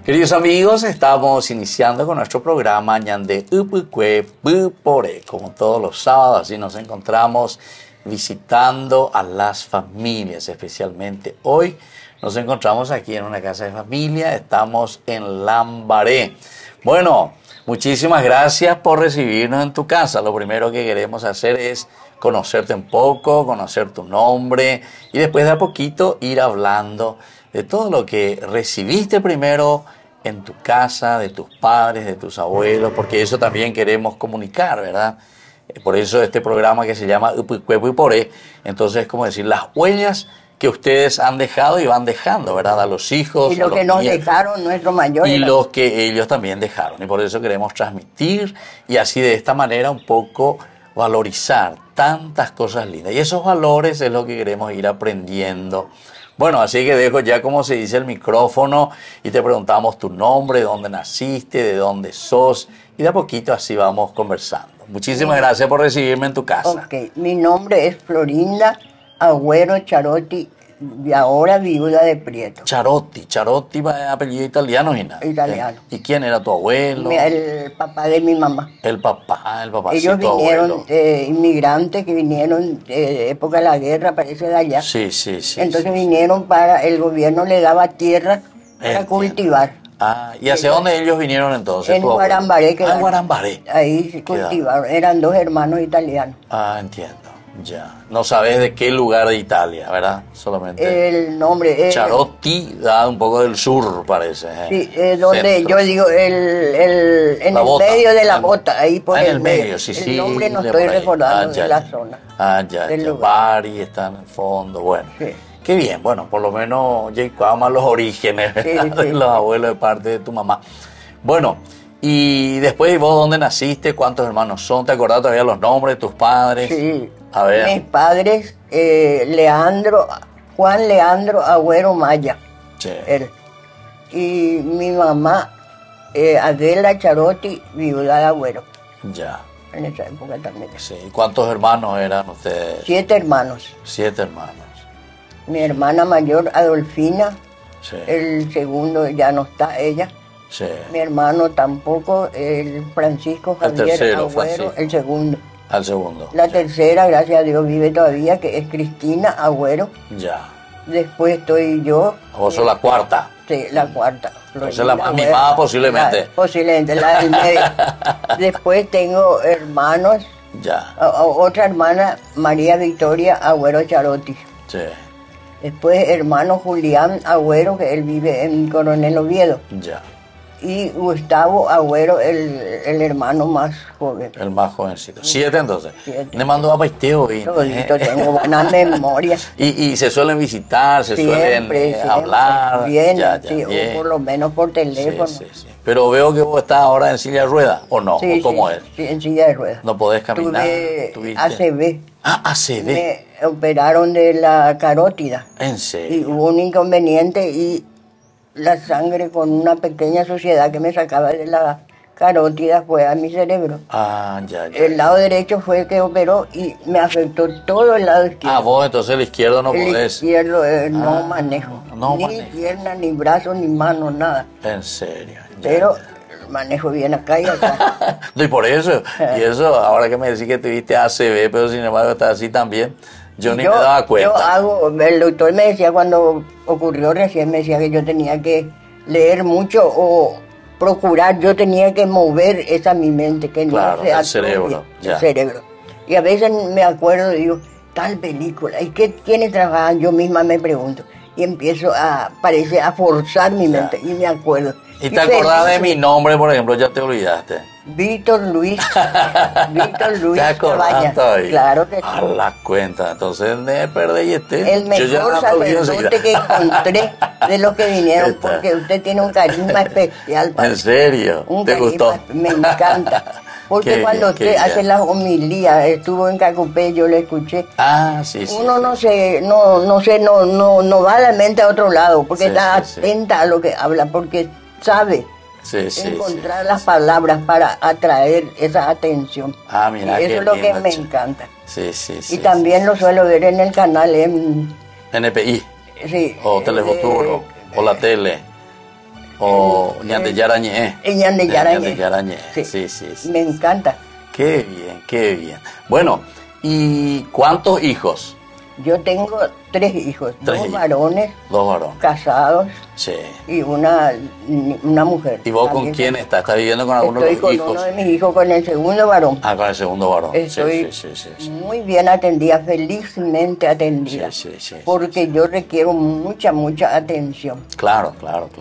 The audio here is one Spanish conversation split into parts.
Queridos amigos, estamos iniciando con nuestro programa Ñande Upukwe Bupore. Como todos los sábados, así nos encontramos visitando a las familias, especialmente hoy. Nos encontramos aquí en una casa de familia, estamos en Lambaré. Bueno, muchísimas gracias por recibirnos en tu casa. Lo primero que queremos hacer es conocerte un poco, conocer tu nombre y después de a poquito ir hablando de todo lo que recibiste primero en tu casa, de tus padres, de tus abuelos, porque eso también queremos comunicar, ¿verdad? Por eso este programa que se llama Upukwe Bupore, entonces es como decir las huellas que ustedes han dejado y van dejando, ¿verdad? A los hijos, y lo que nos dejaron nuestros mayores. Y los que ellos también dejaron. Y por eso queremos transmitir y así de esta manera un poco valorizar tantas cosas lindas. Y esos valores es lo que queremos ir aprendiendo. Bueno, así que dejo ya como se dice el micrófono y te preguntamos tu nombre, dónde naciste, de dónde sos y de a poquito así vamos conversando. Muchísimas gracias por recibirme en tu casa. Ok, mi nombre es Florinda Agüero Charotti, y ahora viuda de Prieto. Charotti apellido italiano, Gina. Italiano. ¿Y quién era tu abuelo? El papá de mi mamá. El papá Ellos vinieron, inmigrantes que vinieron de época de la guerra, parece de allá. Sí. Entonces vinieron para, el gobierno le daba tierra para cultivar. Ah, ¿y hacia dónde ellos vinieron entonces? En Guarambaré. En Guarambaré. Ahí cultivaron, eran dos hermanos italianos. Ah, entiendo. Ya. No sabes de qué lugar de Italia, ¿verdad? Solamente. El nombre es... Charotti, da un poco del sur, parece. Sí, donde centro. Yo digo, en el bota. Medio de la bota, ahí por el medio, sí. El nombre no estoy recordando de la zona. Ya. Bari está en el fondo, bueno. Sí. Qué bien, bueno, por lo menos ya más los orígenes de los abuelos de parte de tu mamá. Bueno, y después, ¿vos dónde naciste? ¿Cuántos hermanos son? ¿Te acordás todavía los nombres de tus padres? Sí. A ver. Mis padres, Juan Leandro Agüero Maya. Sí. Él. Y mi mamá, Adela Charotti, viuda de Agüero. Ya. En esa época también. Sí. ¿Cuántos hermanos eran ustedes? 7 hermanos. 7 hermanos. Mi hermana mayor, Adolfina. Sí. El segundo ya no está ella. Sí. Mi hermano tampoco, el Francisco Javier tercero, Agüero, Francisco. el segundo. Al segundo. La tercera, gracias a Dios, vive todavía, que es Cristina Agüero. Ya. Después estoy yo. ¿Vos sos la cuarta? Sí, la cuarta. Entonces la más mimada posiblemente. Posiblemente, la del medio. Después tengo hermanos. Ya. Otra hermana, María Victoria Agüero Charotti. Sí. Después hermano Julián Agüero, que él vive en Coronel Oviedo. Ya. Y Gustavo Agüero, el hermano más joven. El más jovencito. 7 entonces. 7. Le mando a Paisteo. Todito tengo buena memoria. Y se suelen visitar, siempre, hablar. Bien, bien. O por lo menos por teléfono. Sí. Pero veo que vos estás ahora en silla de ruedas, ¿o no? Sí, ¿O cómo es? Sí, en silla de ruedas. ¿No podés caminar? Tuve ACV. Ah, ACV. Me operaron de la carótida. ¿En serio? Y hubo un inconveniente y la sangre con una pequeña suciedad que me sacaba de la carótida fue a mi cerebro. Ah, ya. El lado derecho fue el que operó y me afectó todo el lado izquierdo. Ah, vos entonces el izquierdo no podés. El izquierdo no manejo. No ni manejo. Pierna, ni brazo, ni mano, nada. En serio. Pero manejo bien acá y acá. No, y por eso, ahora que me decís que tuviste ACV, pero sin embargo estás así también, yo ni me daba cuenta. El doctor me decía cuando ocurrió recién, me decía que yo tenía que leer mucho o procurar, yo tenía que mover esa mi mente, que claro, no sea el cerebro. El cerebro. Y a veces me acuerdo, digo, tal película, ¿y qué quiénes trabajan? Yo misma me pregunto. Y empiezo a forzar mi mente, y me acuerdo. ¿Y te acordás de mi nombre, por ejemplo? Ya te olvidaste. Víctor Luis. ¿Te acordás todavía? Claro que sí. A la cuenta, entonces me perdí El mejor sacerdote que encontré de los que vinieron, porque usted tiene un carisma especial. ¿En serio? ¿Te gustó? Me encanta. Porque cuando usted hace las homilías, estuvo en Cacupé, yo lo escuché. Ah, sí. Uno no va a la mente a otro lado, porque está atenta a lo que habla, porque sabe encontrar las palabras para atraer esa atención. Ah, mira, y eso es lo que me encanta. Sí. Y también lo suelo ver en el canal NPI. Sí. O Telefuturo, o la tele. o Ñande Yarañé. Ñande Yarañé. Ñande Yarañé. Sí. Sí. Me encanta. Qué bien, qué bien. Bueno, ¿y cuántos hijos? Yo tengo 3 hijos, Tres 2 hijos. varones, Dos varones. casados, Sí. y una mujer. ¿Y vos con También quién estás? ¿Estás viviendo con alguno Estoy de con los hijos? uno de mis hijos, con el segundo varón. Ah, con el segundo varón. Estoy Sí. muy bien atendida, felizmente atendida. Sí. Porque yo requiero mucha atención. Claro.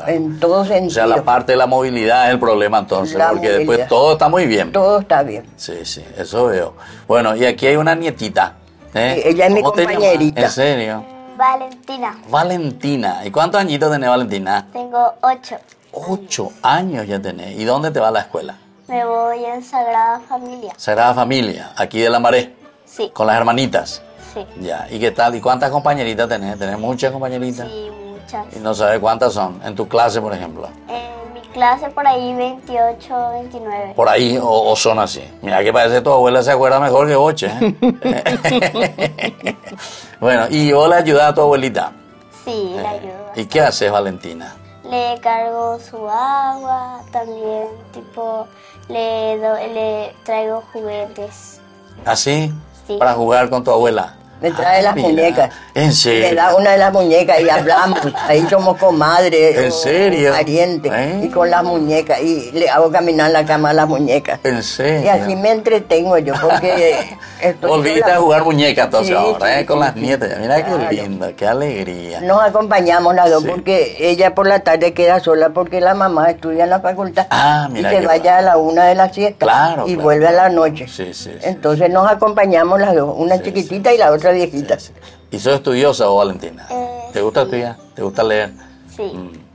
En todo O sentido. sea, la parte de la movilidad es el problema entonces, La porque movilidad. después todo está muy bien. Todo está bien. Sí, eso veo. Bueno, y aquí hay una nietita. ¿eh? Sí, ella es mi ¿Cómo te llamas? compañerita. ¿En serio? Valentina, Valentina. ¿Y cuántos añitos tenés, Valentina? tengo 8. 8 años ya tenés. ¿Y dónde te va a la escuela? Me voy en Sagrada Familia. Sagrada Familia, aquí de Lambaré, Sí, con las hermanitas. sí, Ya, ¿y qué tal? ¿Y cuántas compañeritas tenés? ¿Tenés muchas compañeritas? sí, muchas. Y no sabes cuántas son. En tu clase, por ejemplo. En mi clase por ahí 28, 29. Por ahí o son así. Mira que parece que tu abuela se acuerda mejor que vos, ¿eh? Bueno, ¿y vos le ayudás a tu abuelita? Sí, le ayudo. ¿Y qué haces, Valentina? Le cargo su agua, también tipo le traigo juguetes. ¿Así? Sí. Para jugar con tu abuela. Me trae las mira. muñecas. ¿En Me serio? da una de las muñecas y hablamos. Ahí somos comadres. ¿En o serio? Parientes. ¿Eh? Y con las muñecas. Y le hago caminar en la cama a las muñecas. ¿En serio? Y así me entretengo yo, porque estoy Volviste sola. a jugar muñeca entonces Sí, ahora, sí, con sí, las sí. nietas. Mira Claro. qué lindo, qué alegría. Nos acompañamos las dos, Sí. porque ella por la tarde queda sola, porque la mamá estudia en la facultad. Ah, mira y se qué vaya bueno. a la 1 de la siesta. Claro, Y claro. vuelve a la noche. Sí. Entonces nos acompañamos las dos, una Sí, chiquitita y la otra viejita. Sí. ¿Y sos estudiosa vos, Valentina? ¿Te gusta Sí. estudiar? ¿Te gusta leer? Sí,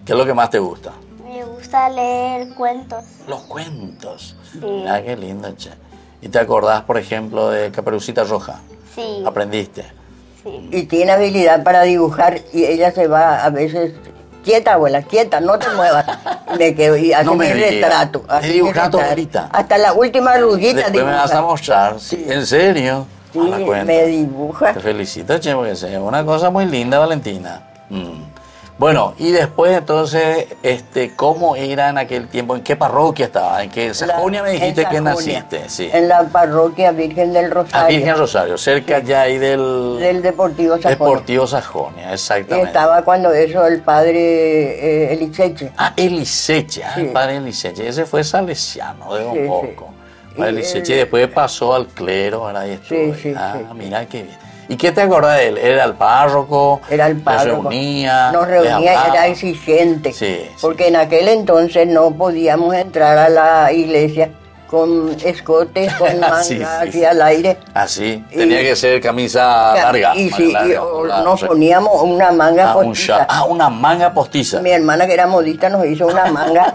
¿Qué es lo que más te gusta? me gusta leer cuentos. Los cuentos. Sí. Mira qué lindo, che. ¿Y te acordás, por ejemplo, de Caperucita Roja? Sí, ¿Aprendiste? sí. Y tiene habilidad para dibujar y ella se va a veces, quieta abuela, quieta, no te muevas. Y me quedo y hace No me mi digas. retrato. ¿Es hace mi dibujando retrato. ahorita? Hasta la última rugita Después me vas a dibuja. mostrar. Sí. ¿En serio? Sí, A la cuenta. me dibuja. Te felicito, che, porque es una cosa muy linda, Valentina. Bueno, y después entonces, ¿cómo era en aquel tiempo? ¿En qué parroquia estaba? ¿En qué Sajonia me dijiste en que Sajonia, naciste? Sí. En la parroquia Virgen del Rosario. A Virgen Rosario, cerca ya ahí Del Deportivo Sajonia. Deportivo Sajonia, Y exactamente. estaba cuando eso el padre Eliseche. Ah, Eliseche, Sí. el padre Eliseche. Ese fue salesiano de un Sí, sí. poco. Padre Y Eliseche, él- y después pasó al clero, ¿verdad? Y estuvo ahí. Sí, Ah, sí. mira qué bien. ¿Y qué te acordás de él? ¿Era el párroco? Era el párroco. ¿Les reunía? Nos les reunía y hablaba? era exigente. Sí, Porque en aquel entonces no podíamos entrar a la iglesia con escotes, con mangas Sí, sí, así sí. al aire. Así, Y- tenía que ser camisa larga. Y manga sí, larga, nos no sé. poníamos una manga postiza. Una manga postiza. Mi hermana que era modista nos hizo una manga,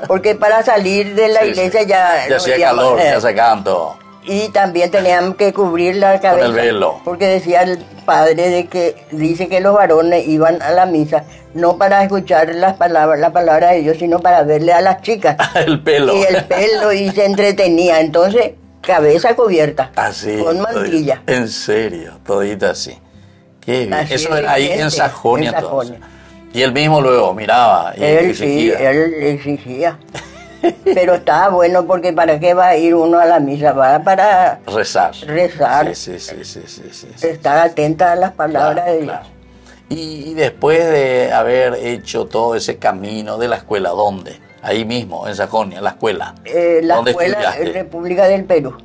porque para salir de la Sí, iglesia sí. ya... Ya hacía digamos, calor, ya sacaban todo. Y también teníamos que cubrir la cabeza. el velo. Porque decía el padre de que dice que los varones iban a la misa no para escuchar la palabra de Dios, sino para verle a las chicas. El pelo. Y el pelo y se entretenía. Entonces, cabeza cubierta. Así. Con mantilla. En serio, todita así. Qué bien. Así Eso de era ahí en gente, Sajonia en entonces. Sajonia. Y él mismo luego miraba y Él sí, exigía. él exigía. Pero estaba bueno porque ¿para qué va a ir uno a la misa? Va para Rezar. rezar, Sí. estar atenta a las palabras Claro, de Dios. claro. Y después de haber hecho todo ese camino de la escuela, ¿dónde? Ahí mismo, en Sajonia, la escuela. La ¿Dónde escuela estudiaste? República del Perú.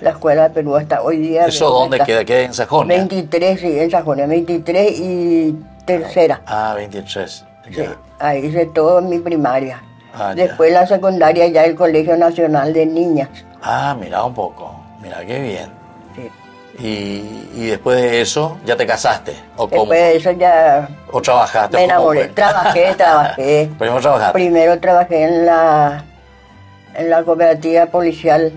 La escuela de Perú hasta hoy día. ¿Eso dónde queda? ¿Queda en Sajonia? 23, sí, en Sajonia, 23 y tercera. Ah, 23. Sí, Ya. ahí hice todo mi primaria. Ah, ya. Después la secundaria ya el Colegio Nacional de Niñas. Ah, mira un poco. Mira qué bien. Sí. Y después de eso, ¿ya te casaste? ¿O cómo? Después de eso ya ¿O trabajaste? me ¿Cómo enamoré. fue? Trabajé. Primero trabajaste. Primero trabajé en la cooperativa policial.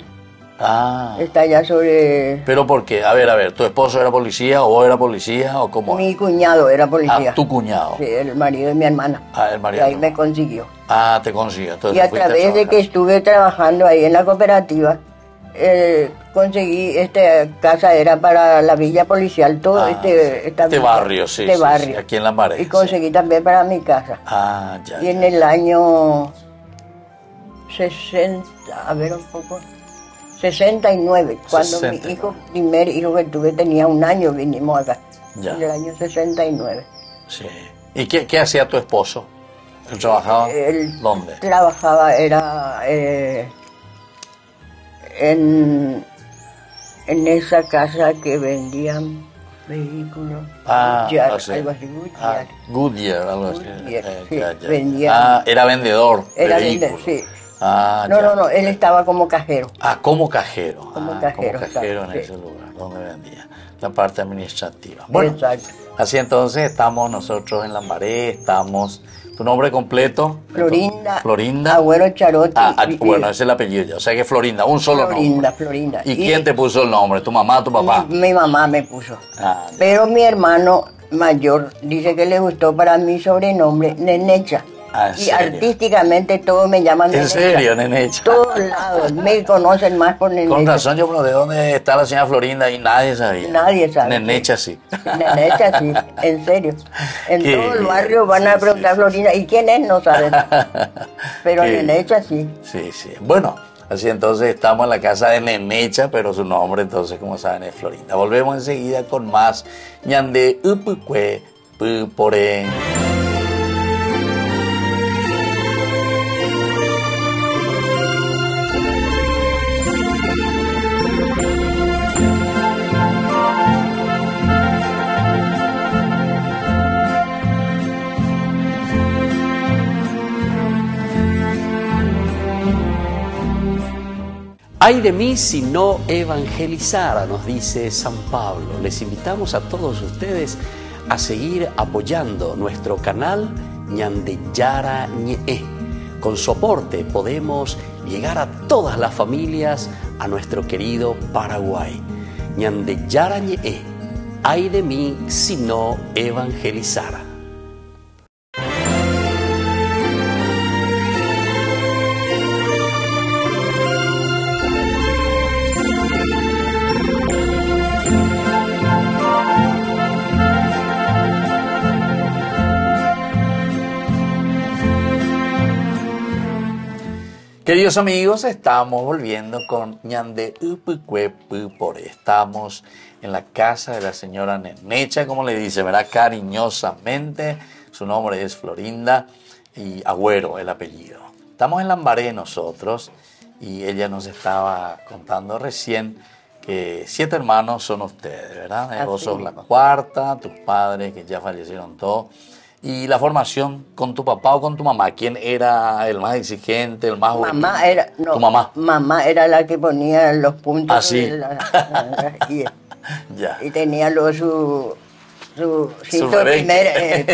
Ah. Está allá sobre... ¿Pero por qué? A ver, ¿tu esposo era policía o vos eras policía o cómo? Mi cuñado era policía. Ah, tu cuñado. Sí, el marido de mi hermana. Ah, el Y marido. ahí me consiguió. Ah, te consiguió. Entonces Y a fuiste través de trabajar. que estuve trabajando ahí en la cooperativa, conseguí, esta casa era para la villa policial, todo este barrio, sí, este sí, barrio. Sí, aquí en Lambaré. Y conseguí también para mi casa. Ya. Y en el año 60, a ver un poco, 69, cuando 69. mi primer hijo que tuve tenía 1 año, vinimos acá. Ya. En el año 69. Sí. ¿Y qué hacía tu esposo? ¿Él trabajaba? ¿Dónde? Trabajaba, era en esa casa que vendían vehículos. Goodyear, sí. algo así, Goodyear. Goodyear, algo así. Goodyear, sí, Ya. vendía. Era vendedor de vehículos. Sí. Ya. No, él estaba como cajero. Como cajero. Como cajero en ese lugar, donde vendía. La parte administrativa. Bueno, exacto. Así entonces estamos nosotros en Lambaré, estamos... ¿Tu nombre completo? Florinda. Agüero Charotti. Bueno, ese es el apellido ya. O sea que Florinda, un solo nombre. Florinda. ¿Y quién te puso el nombre? ¿Tu mamá o tu papá? Mi mamá me puso. Pero mi hermano mayor dice que le gustó para mi sobrenombre, Nenecha. Y artísticamente todos me llaman Nenecha. ¿En serio, Nenecha? Todos lados me conocen más por Nenecha. Con razón, yo, pero ¿de dónde está la señora Florinda? Y nadie sabía. Nadie sabe. Nenecha sí. Nenecha sí, en serio. En todo el barrio van a preguntar Florinda, ¿y quién es? No saben. Pero Nenecha sí. Sí. Bueno, así entonces estamos en la casa de Nenecha, pero su nombre entonces, como saben, es Florinda. Volvemos enseguida con más ñande upukwe pupore. Ay de mí si no evangelizara, nos dice San Pablo. Les invitamos a todos ustedes a seguir apoyando nuestro canal Ñandeyara Ñe'e. Con su aporte podemos llegar a todas las familias a nuestro querido Paraguay. Ñandeyara Ñe'e. Ay de mí si no evangelizara. Queridos amigos, estamos volviendo con ñande upukwe pupore. Estamos en la casa de la señora Nenecha, como le dice, ¿verdad? Cariñosamente. Su nombre es Florinda y Agüero, el apellido. Estamos en Lambaré nosotros y ella nos estaba contando recién que 7 hermanos son ustedes, ¿verdad? Vos sos la cuarta, tus padres que ya fallecieron todos. ¿Y la formación con tu papá o con tu mamá? ¿Quién era el más exigente, el más juvenil? ¿Tu mamá? Mamá era la que ponía los puntos. ¿Ah, sí? Ya. Y tenía su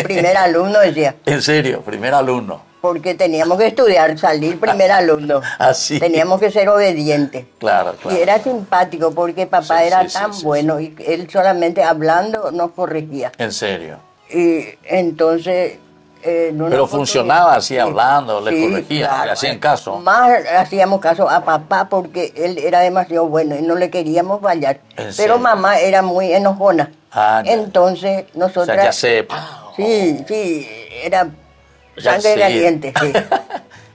primer alumno, decía. ¿En serio? ¿Primer alumno? Porque teníamos que estudiar, salir primer alumno. Así. Teníamos que ser obedientes. Claro. Y era simpático porque papá era tan bueno y él solamente hablando nos corregía. ¿En serio? Y entonces... Pero funcionaba así, hablando, le corregía, claro, le hacían caso. Más hacíamos caso a papá porque él era demasiado bueno y no le queríamos fallar. Pero mamá era muy enojona. Entonces nosotros... O sea, ya se... Sí, era sangre caliente, sí.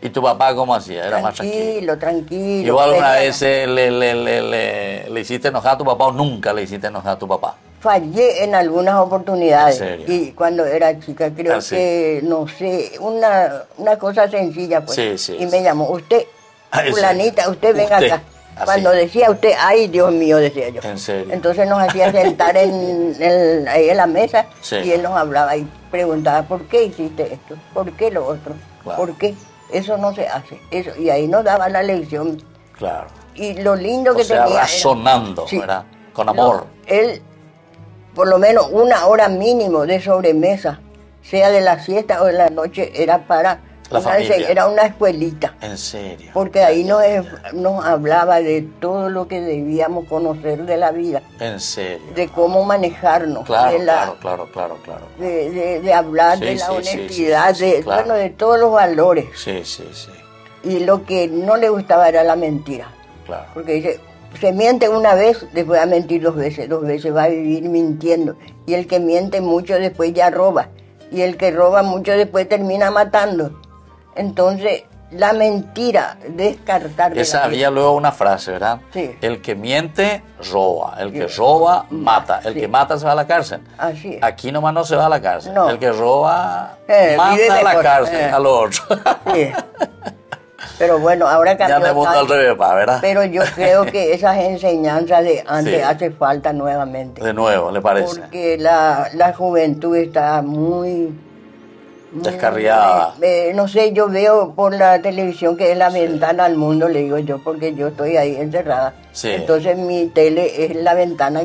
¿Y tu papá cómo hacía? Era más tranquilo. Tranquilo. ¿Y vos alguna vez le hiciste enojar a tu papá o nunca le hiciste enojar a tu papá? Fallé en algunas oportunidades. ¿En serio? Y cuando era chica, creo que, no sé, una cosa sencilla, pues. Sí. Y me llamó, usted, fulanita, usted venga acá. Cuando decía usted, ay, Dios mío, decía yo. ¿En serio? Entonces nos hacía sentar ahí en la mesa y él nos hablaba y preguntaba, ¿por qué hiciste esto? ¿Por qué lo otro? Claro. ¿Por qué? Eso no se hace. Y ahí nos daba la lección. Claro. Y lo lindo que tenía razonando, ¿verdad? Con amor. Él, por lo menos 1 hora mínimo de sobremesa, sea de la siesta o de la noche, era para la familia. Era una escuelita. ¿En serio? Porque ahí nos hablaba de todo lo que debíamos conocer de la vida. ¿En serio? De cómo manejarnos. Claro. De hablar de la honestidad, bueno, de todos los valores. Sí. Y lo que no le gustaba era la mentira. Claro. Porque dice, se miente una vez, después va a mentir dos veces va a vivir mintiendo. Y el que miente mucho después ya roba. Y el que roba mucho después termina matando. Entonces, la mentira, descartar. Esa había luego una frase, ¿verdad? Sí. El que miente, roba. El que roba, mata. El que mata se va a la cárcel. Así es. Aquí nomás no se va a la cárcel. No. El que roba, Vive manda a la mejor. cárcel, a lo otro. Sí. Pero bueno, ahora cambió. Ya me mundo al revés, ¿verdad? Pero yo creo que esas enseñanzas de antes Sí. hace falta nuevamente. De nuevo, ¿le parece? Porque la juventud está muy Descarriada. no sé, yo veo por la televisión que es la ventana al mundo, le digo yo, porque yo estoy ahí encerrada. Sí. Entonces mi tele es la ventana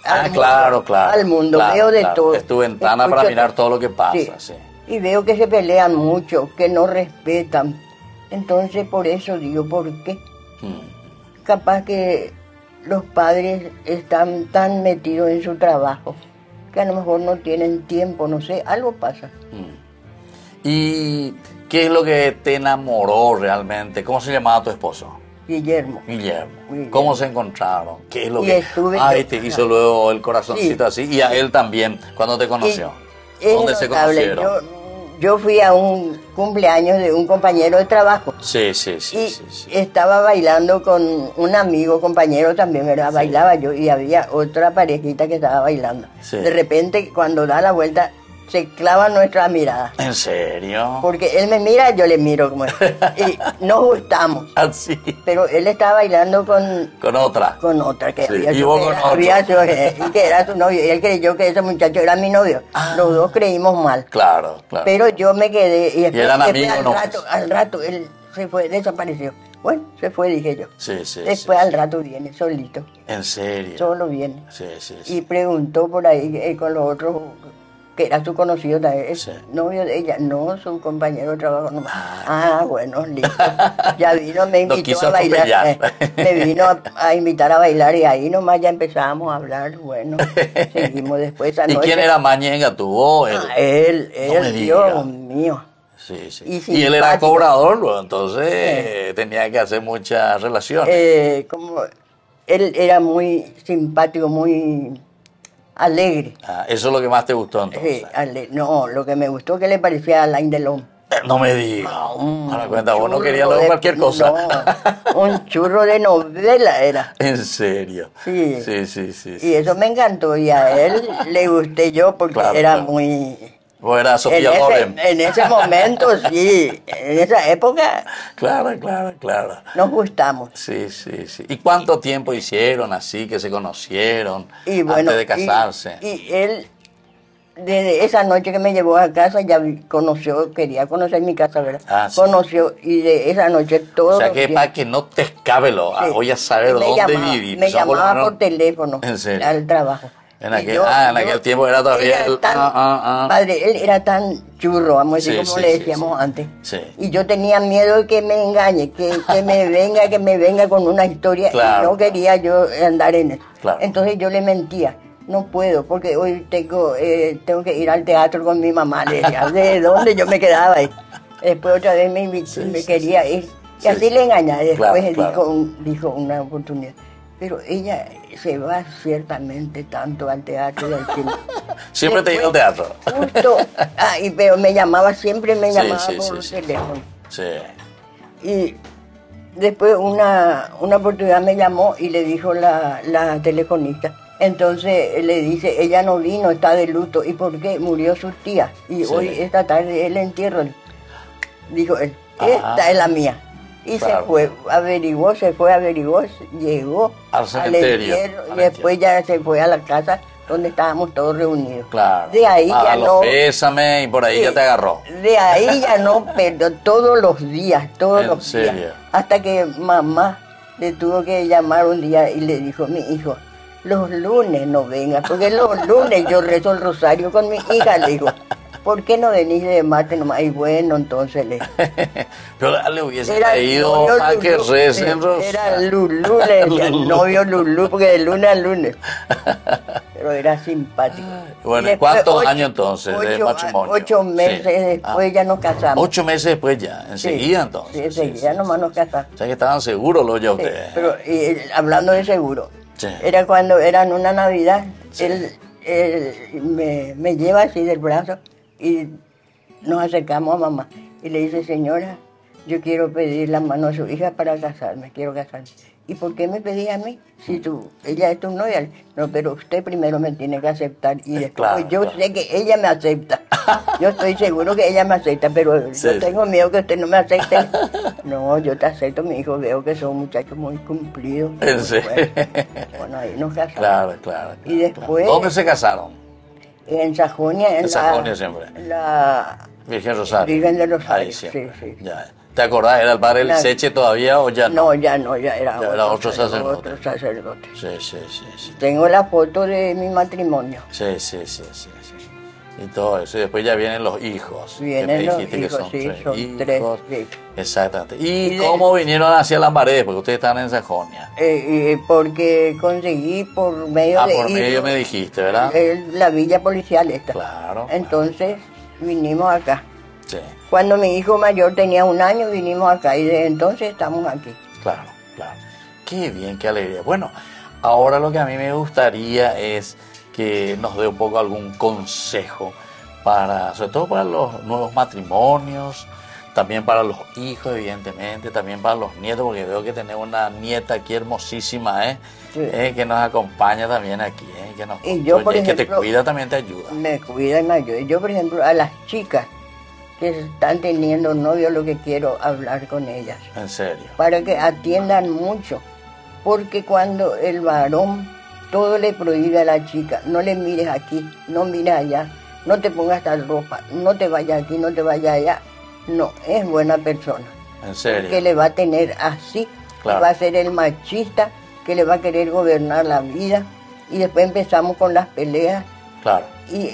al Claro, mundo, claro. al mundo, claro, veo de claro. todo. Es tu ventana Escucho para mirar todo. todo lo que pasa, sí. Y veo que se pelean mucho, que no respetan. Entonces por eso digo, ¿por qué? Capaz que los padres están tan metidos en su trabajo que a lo mejor no tienen tiempo, no sé, algo pasa. ¿Y qué es lo que te enamoró realmente? ¿Cómo se llamaba tu esposo? Guillermo. Guillermo. Guillermo. ¿Cómo se encontraron? ¿Qué es lo Y que estuve te hizo luego el corazoncito así? Y a él también, cuando te conoció. Es ¿Dónde se notable. conocieron? Yo fui a un cumpleaños de un compañero de trabajo Sí. y estaba bailando con un amigo, compañero también, ¿verdad? Bailaba yo y había otra parejita que estaba bailando. Sí. De repente, cuando da la vuelta, se clava nuestra mirada. ¿En serio? Porque él me mira, yo le miro como y nos gustamos. Así. Pero él estaba bailando Con otra. con otra que Sí, había, y vos con otro. y que era su novio. Y él creyó que ese muchacho era mi novio. Los dos creímos mal. Claro, claro. Pero yo me quedé y después, eran después amigos, ¿no? al rato él se fue, desapareció. Bueno, se fue, dije yo. Sí. Después al rato viene solito, ¿En serio? solo viene. Sí. Y preguntó por ahí con los otros, que era su conocido también, el Sí. novio de ella, no, su compañero de trabajo nomás. Bueno, listo. Ya vino, me No invitó quiso a bailar. atropellar. Me vino a invitar a bailar y ahí nomás ya empezamos a hablar. Bueno, seguimos después esa ¿Y noche. quién era Mañenga? ¿Tú o él? Él, No me diga. Dios mío. Sí. Y Y él era simpático. cobrador, luego, entonces tenía que hacer muchas relaciones. Como él era muy simpático, muy alegre. Eso es lo que más te gustó entonces. Sí, no, lo que me gustó que le parecía a Alain Delon. No me digas. Ahora cuenta, vos no querías Churro luego cualquier cosa. No, un churro de novela era. En serio. Sí. Sí. Y eso me encantó y a él le gusté yo porque Claro, era claro. muy... Vos eras Sofía Loren. En ese momento, sí, en esa época Claro. nos gustamos. Sí. ¿Y cuánto tiempo hicieron así que se conocieron Y bueno, antes de casarse? y él, desde esa noche que me llevó a casa, ya quería conocer mi casa, ¿verdad? Sí. Conoció, y de esa noche todo. O sea que para que no te escabe voy a saber dónde vivir. Me llamaba por teléfono ¿En serio? al trabajo. En Y aquel, en aquel tiempo era todavía era el... Padre, él era tan churro, vamos a decir, Sí, como sí, le sí, decíamos sí. antes. Sí. Y yo tenía miedo de que me engañe, que me venga con una historia. Claro. Y no quería yo andar en eso. Claro. Entonces yo le mentía. No puedo, porque hoy tengo que ir al teatro con mi mamá. Le decía, ¿de dónde yo me quedaba ahí? Después otra vez me invitó, me quería ir. Y Sí. así le engañaba. Después Claro. dijo una oportunidad. Pero ella se va ciertamente tanto al teatro y al cine. Siempre te iba al teatro. Justo, pero me llamaba, siempre me Sí, llamaba sí, por sí. teléfono. Sí. Y después una oportunidad me llamó y le dijo la telefonista. Entonces le dice, ella no vino, está de luto. ¿Y por qué? Murió su tía. Y Sí. hoy, esta tarde, el entierro. Dijo él, Ajá. esta es la mía. Y Claro. se fue, averiguó, llegó Al cementerio, entierro, al y después ya se fue a la casa donde estábamos todos reunidos. Claro. De ahí ya los no... pésame y por ahí ya te agarró. De ahí ya no, pero todos los días, ¿En serio? Hasta que mamá le tuvo que llamar un día y le dijo, mi hijo, los lunes no vengas, porque los lunes yo rezo el rosario con mi hija, le digo, ¿por qué no venís de martes nomás? Y bueno, entonces le... Pero le hubiese Era el pedido novio a que Lulú, recen era Lulú, le decía, el novio Lulú, porque de lunes a lunes. pero era simpático. Bueno, Y después, ¿cuántos años entonces de matrimonio? 8 meses Sí. después ya nos casamos. 8 meses después ya, enseguida Sí, entonces. Sí, enseguida nomás nos casamos. O sea que estaban seguros los ya Sí, ustedes. pero hablando de seguro, Sí. era cuando era en una Navidad, Sí. él me lleva así del brazo y nos acercamos a mamá y le dice, señora, yo quiero pedir la mano a su hija para casarme, quiero casarme. ¿Y por qué me pedí a mí? Si ella es tu novia. No, pero usted primero me tiene que aceptar y después Claro, yo claro. sé que ella me acepta. Yo estoy seguro que ella me acepta, pero Sí, yo tengo miedo que usted no me acepte. No, yo te acepto, mi hijo, veo que son muchachos muy cumplidos. ¿En serio? Bueno, ahí nos casamos. Claro, claro. Y después- claro. ¿Dónde se casaron? En Sajonia, En Sajonia siempre. la Virgen Rosario. Virgen de Rosario, Ahí siempre. sí, sí. Ya. ¿Te acordás? ¿Era el padre La- Seche todavía o ya no? No, ya no, ya era, Ya era otro sacerdote. Otro sacerdote. Sí, sí, sí, sí. Tengo la foto de mi matrimonio. Sí, sí, sí, sí, sí. Y todo eso. Y después ya vienen los hijos. Vienen que me los dijiste que hijos, son sí, tres son hijos. tres, sí. Exactamente. ¿Y Y de- cómo vinieron hacia Lambaré? Porque ustedes están en Sajonia. Porque conseguí por medio de Por medio hijos, me dijiste, ¿verdad? la villa policial esta. Claro. Entonces vinimos acá. Sí, Cuando mi hijo mayor tenía 1 año vinimos acá y desde entonces estamos aquí. claro, claro. Qué bien, qué alegría. Bueno, ahora lo que a mí me gustaría es que nos dé un poco algún consejo para, sobre todo para los nuevos matrimonios, también para los hijos, evidentemente, también para los nietos, porque veo que tenemos una nieta aquí hermosísima, Sí. que nos acompaña también aquí, que nos Y yo, por construye, que te ejemplo, cuida, también te ayuda. Me cuida y me ayuda. Yo, por ejemplo, a las chicas que están teniendo novio, lo que quiero hablar con ellas, En serio. para que atiendan mucho, porque cuando el varón todo le prohíbe a la chica, no le mires aquí, no mires allá, no te pongas tal ropa, no te vayas aquí, no te vayas allá, no es buena persona, En serio. que le va a tener así, Claro. va a ser el machista que le va a querer gobernar la vida, y después empezamos con las peleas Claro, y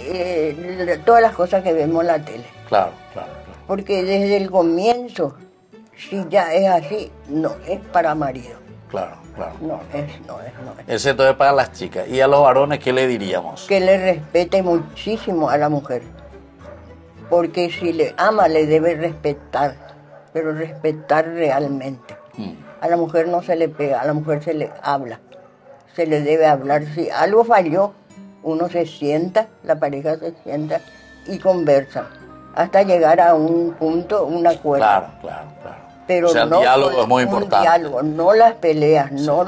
todas las cosas que vemos en la tele. claro, claro, claro. Porque desde el comienzo, si ya es así, no es para marido. Claro, claro. No es. Ese entonces para las chicas. ¿Y a los varones qué le diríamos? Que le respete muchísimo a la mujer. Porque si le ama, le debe respetar. Pero respetar realmente. A la mujer no se le pega, a la mujer se le habla. Se le debe hablar. Si algo falló, uno se sienta, la pareja se sienta y conversa. Hasta llegar a un punto, un acuerdo. Claro, claro, claro. Pero O sea, el no diálogo es muy un importante. diálogo, no las peleas, no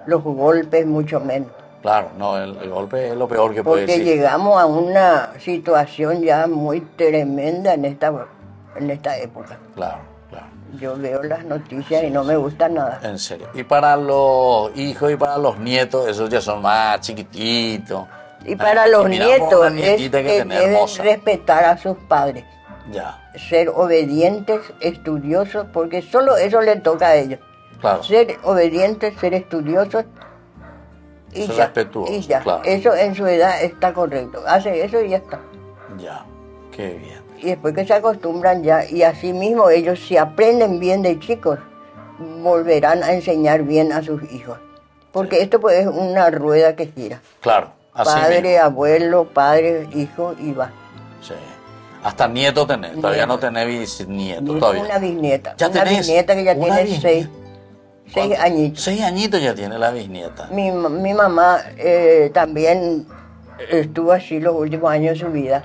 los golpes, mucho menos. Claro, no, el golpe es lo peor que puede Porque existir. llegamos a una situación ya muy tremenda en esta época. Claro, claro. Yo veo las noticias y no me gusta nada. En serio. Y para los hijos y para los nietos, esos ya son más chiquititos. Y para los miramos nietos una es nietita que tenés deben hermosa. respetar a sus padres, Ya, ser obedientes, estudiosos, porque solo eso le toca a ellos. claro. Ser obedientes, ser estudiosos y Ser ya. respetuosos, Y ya. claro. Eso en su edad está correcto. Hace eso y ya está. Ya, qué bien. Y después que se acostumbran ya, y así mismo ellos si aprenden bien de chicos, volverán a enseñar bien a sus hijos. Porque esto pues es una rueda que gira. Claro, así Padre, mismo. abuelo, padre, hijo y va. Sí. Hasta nieto tenés, todavía Nieto. no tenés bisnieto Ni todavía. una bisnieta. ¿Ya una tenés? bisnieta que ya Una tiene bisnieta. seis ¿Cuánto? añitos. 6 añitos ya tiene la bisnieta. Mi mamá también estuvo así los últimos años de su vida.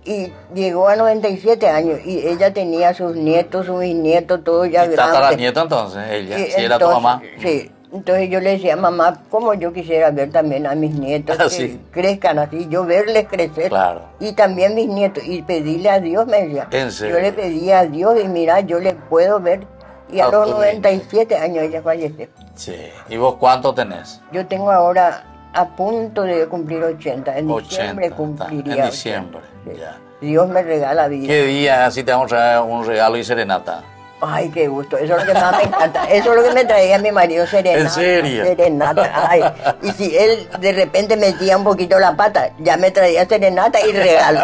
Y llegó a 97 años y ella tenía sus nietos, sus bisnietos, todo ya ¿Y grande. tataranieto entonces, ella? Y Si era tu entonces, mamá. Sí. Entonces yo le decía, mamá, como yo quisiera ver también a mis nietos Ah, que sí. crezcan así, yo verles crecer. Claro. Y también mis nietos, y pedirle a Dios, me decía. ¿En serio? Yo le pedía a Dios y mira, yo le puedo ver. Y a Ah, los qué 97 años ella falleció. Sí. ¿Y vos cuánto tenés? Yo tengo ahora a punto de cumplir 80. En 80. diciembre está. cumpliría En diciembre, 80. Sí. ya. Dios me regala vida. ¿Qué día así te vamos a traer un regalo y serenata? Ay, qué gusto. Eso es lo que más me encanta. Eso es lo que me traía mi marido, serenata. ¿En serio? Serenata. Ay. Y si él de repente metía un poquito la pata, ya me traía serenata y regalo.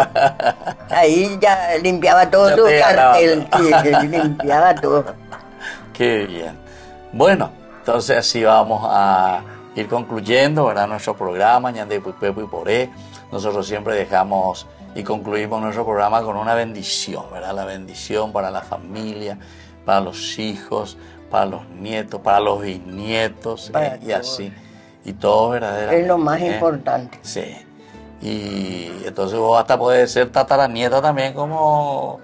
Ahí ya limpiaba todo Ya su te ganaba. cartel. Sí, limpiaba todo. Qué bien. Bueno, entonces así vamos a ir concluyendo, ¿verdad? Nuestro programa, Ñande Puipue Puiporé. Nosotros siempre dejamos y concluimos nuestro programa con una bendición, ¿verdad? La bendición para la familia, para los hijos, para los nietos, para los bisnietos, y así. Y todo verdaderamente. Es lo más importante. Sí. Y entonces vos hasta podés ser tataranieta también como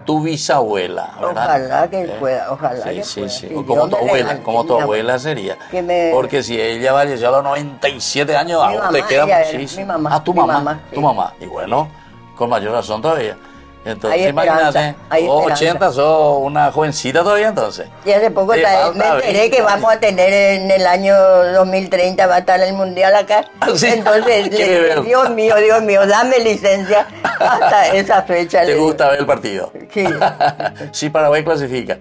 tu bisabuela, ¿verdad? Ojalá que pueda, ojalá que sí, pueda. sí. Si O como Dios tu me abuela, levante, como tu mi abuela sería. Que Porque si ella falleció a los 97 años, Mi a vos mamá, te queda ella era, muchísimo. mi mamá, Ah, tu mi mamá, mamá, tu sí. mamá. Y bueno, con mayor razón todavía. Entonces, Hay esperanza, imagínate, hay vos esperanza. 80, sos una jovencita todavía entonces. Y hace poco Te me falta enteré 20 que vamos a tener en el año 2030, va a estar el mundial acá. Ah, sí. Entonces, Quiere ver. Dios mío, dame licencia hasta esa fecha. ¿Te le digo. gusta ver el partido? Sí. Sí, Paraguay clasifica.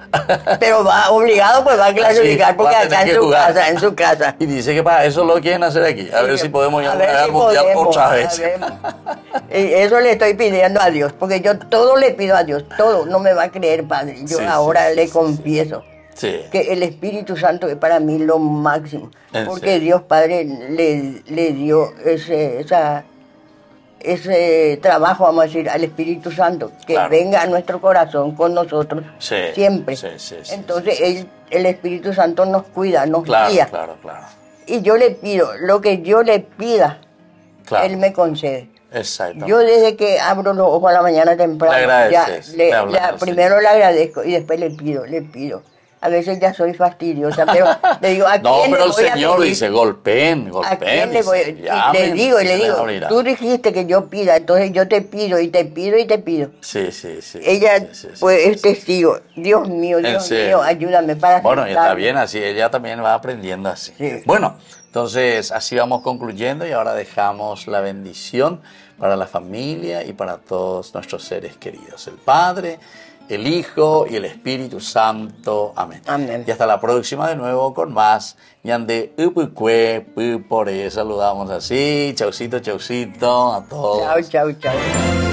Pero va obligado, pues va a clasificar, Sí, porque va a acá tener en que su jugar. casa, en su casa. Y dice que para eso lo quieren hacer aquí. A ver si podemos ir A ver al si mundial podemos, otra a vez. ver. Y eso le estoy pidiendo a Dios, porque yo todo le pido a Dios, todo, no me va a creer, Padre. Yo Sí, ahora sí, le sí, confieso Sí. que el Espíritu Santo es para mí lo máximo, ¿En porque serio? Dios Padre le dio ese trabajo, vamos a decir, al Espíritu Santo, que Claro. venga a nuestro corazón con nosotros Sí, siempre. sí, Entonces el Espíritu Santo nos cuida, nos Claro, guía. claro. Y yo le pido, lo que yo le pida, Claro. Él me concede. Exacto. Yo desde que abro los ojos a la mañana temprano, Le agradeces, le hablas al primero le agradezco y después le pido. A veces ya soy fastidiosa, pero le digo, ¿a No, quién pero le el voy a Señor pedir? dice, golpeen, ¿A quién le dice, voy a llamen, le digo, se les abrirá. tú dijiste que yo pida, entonces yo te pido y te pido y te pido. Sí. Ella sí. pues es testigo. Dios mío, serio. ayúdame para Bueno, y está aceptarlo. bien así, ella también va aprendiendo así. Sí. Bueno, entonces así vamos concluyendo y ahora dejamos la bendición para la familia y para todos nuestros seres queridos. El Padre, el Hijo y el Espíritu Santo. Amén. Amén. Y hasta la próxima de nuevo con más. Ñande Upucue, Pupore. Saludamos así. Chaucito a todos. Chao.